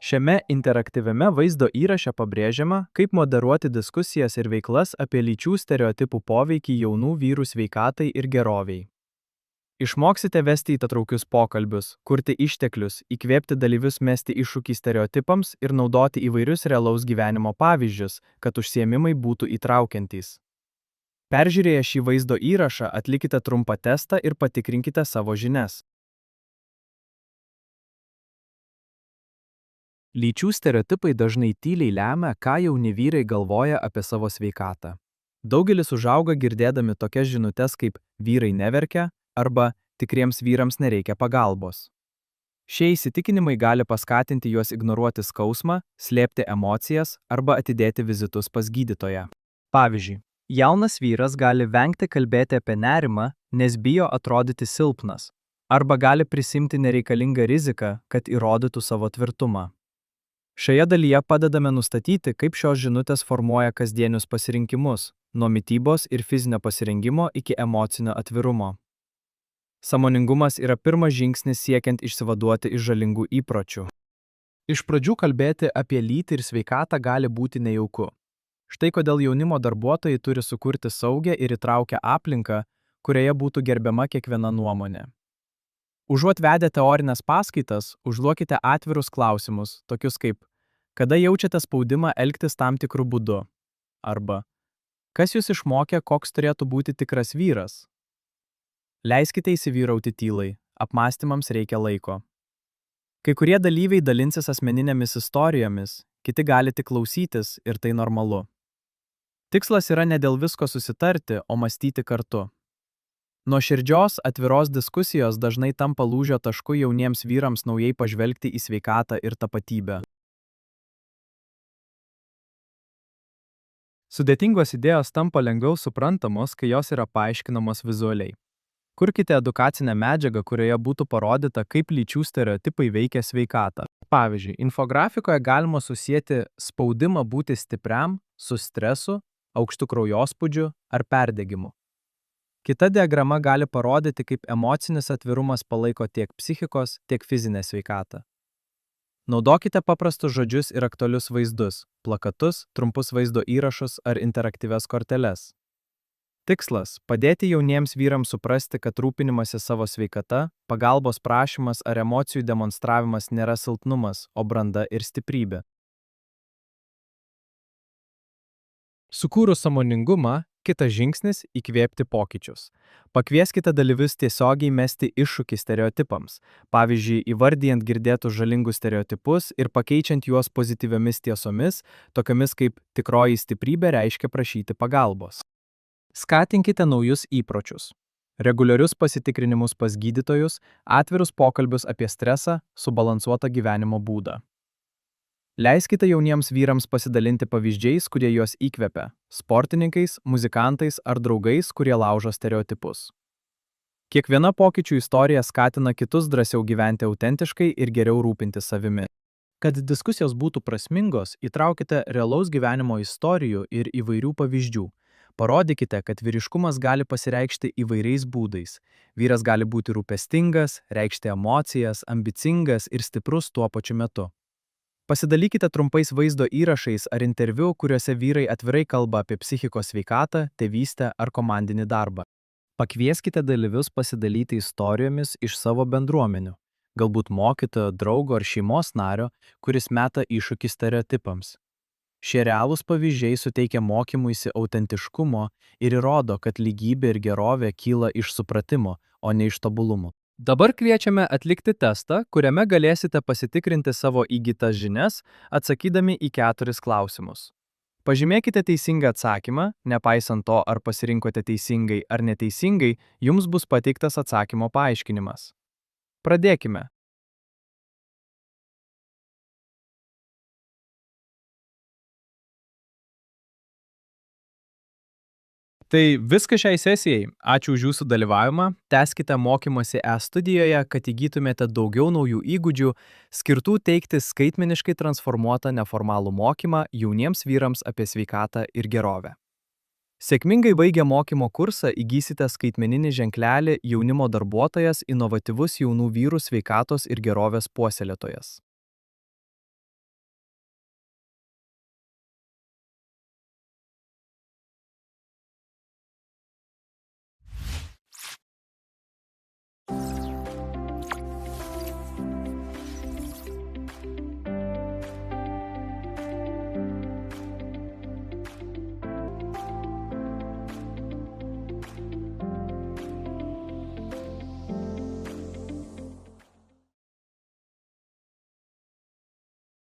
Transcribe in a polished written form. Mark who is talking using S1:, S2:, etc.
S1: Šiame interaktyviame vaizdo įraše pabrėžiama, kaip moderuoti diskusijas ir veiklas apie lyčių stereotipų poveikį jaunų vyrų sveikatai ir geroviai. Išmoksite vesti įtraukius pokalbius, kurti išteklius, įkvėpti dalyvius mesti iššūkį stereotipams ir naudoti įvairius realaus gyvenimo pavyzdžius, kad užsiėmimai būtų įtraukiantys. Peržiūrėję šį vaizdo įrašą, atlikite trumpą testą ir patikrinkite savo žinias. Lyčių stereotipai dažnai tyliai lemia, ką jauni vyrai galvoja apie savo sveikatą. Daugelis užauga girdėdami tokias žinutes kaip vyrai neverkia arba tikriems vyrams nereikia pagalbos. Šie įsitikinimai gali paskatinti juos ignoruoti skausmą, slėpti emocijas arba atidėti vizitus pas gydytoją. Pavyzdžiui, jaunas vyras gali vengti kalbėti apie nerimą, nes bijo atrodyti silpnas, arba gali prisimti nereikalingą riziką, kad įrodytų savo tvirtumą. Šioje dalyje padedame nustatyti, kaip šios žinutės formuoja kasdienius pasirinkimus, nuo mitybos ir fizinio pasirengimo iki emocinio atvirumo. Sąmoningumas yra pirmas žingsnis siekiant išsivaduoti iš žalingų įpročių. Iš pradžių kalbėti apie lytį ir sveikatą gali būti nejauku. Štai kodėl jaunimo darbuotojai turi sukurti saugią ir įtraukią aplinką, kurioje būtų gerbiama kiekviena nuomonė. Užuot vedę teorinės paskaitas, užduokite atvirus klausimus, tokius kaip: kada jaučiate spaudimą elgtis tam tikrų būdu? Arba: kas jūs išmokė, koks turėtų būti tikras vyras? Leiskite įsivyrauti tylai, apmąstymams reikia laiko. Kai kurie dalyviai dalinsis asmeninėmis istorijomis, kiti gali tik klausytis ir tai normalu. Tikslas yra ne dėl visko susitarti, o mąstyti kartu. Nuoširdžios, atviros diskusijos dažnai tampa lūžio tašku jauniems vyrams naujai pažvelgti į sveikatą ir tapatybę. Sudėtingos idėjos tampa lengviau suprantamos, kai jos yra paaiškinamos vizualiai. Kurkite edukacinę medžiagą, kurioje būtų parodyta, kaip lyčių stereotipai veikia sveikatą. Pavyzdžiui, infografikoje galima susieti spaudimą būti stipriam su stresu, aukštu kraujospūdžiu ar perdegimu. Kita diagrama gali parodyti, kaip emocinis atvirumas palaiko tiek psichikos, tiek fizinę sveikatą. Naudokite paprastus žodžius ir aktualius vaizdus, plakatus, trumpus vaizdo įrašus ar interaktyvias korteles. Tikslas – padėti jauniems vyrams suprasti, kad rūpinimasis savo sveikata, pagalbos prašymas ar emocijų demonstravimas nėra silpnumas, o branda ir stiprybė. Sukūrus sąmoningumą, kitas žingsnis – įkvėpti pokyčius. Pakvieskite dalyvius tiesiogiai mesti iššūkį stereotipams, pavyzdžiui, įvardijant girdėtus žalingus stereotipus ir pakeičiant juos pozityviomis tiesomis, tokiamis kaip tikroji stiprybė reiškia prašyti pagalbos. Skatinkite naujus įpročius. Reguliarius pasitikrinimus pas gydytojus, atvirus pokalbius apie stresą, subalansuotą gyvenimo būdą. Leiskite jauniems vyrams pasidalinti pavyzdžiais, kurie juos įkvepia – sportininkais, muzikantais ar draugais, kurie laužo stereotipus. Kiekviena pokyčių istorija skatina kitus drąsiau gyventi autentiškai ir geriau rūpintis savimi. Kad diskusijos būtų prasmingos, įtraukite realaus gyvenimo istorijų ir įvairių pavyzdžių. Parodykite, kad vyriškumas gali pasireikšti įvairiais būdais. Vyras gali būti rūpestingas, reikšti emocijas, ambicingas ir stiprus tuo pačiu metu. Pasidalykite trumpais vaizdo įrašais ar interviu, kuriuose vyrai atvirai kalba apie psichikos sveikatą, tėvystę ar komandinį darbą. Pakvieskite dalyvius pasidalyti istorijomis iš savo bendruomenių, galbūt mokytojo, draugo ar šeimos nario, kuris meta iššūkį stereotipams. Šie realūs pavyzdžiai suteikia mokymuisi autentiškumo ir įrodo, kad lygybė ir gerovė kyla iš supratimo, o ne iš tobulumo. Dabar kviečiame atlikti testą, kuriame galėsite pasitikrinti savo įgytas žinias, atsakydami į 4 klausimus. Pažymėkite teisingą atsakymą, nepaisant to, ar pasirinkote teisingai ar neteisingai, jums bus pateiktas atsakymo paaiškinimas. Pradėkime. Tai viskas šiai sesijai. Ačiū už jūsų dalyvavimą. Tęskite mokymąsi e-studijoje, kad įgytumėte daugiau naujų įgūdžių, skirtų teikti skaitmeniškai transformuotą neformalų mokymą jauniems vyrams apie sveikatą ir gerovę. Sėkmingai baigę mokymo kursą įgysite skaitmeninį ženklelį jaunimo darbuotojas, inovatyvus jaunų vyrų sveikatos ir gerovės puoselėtojas.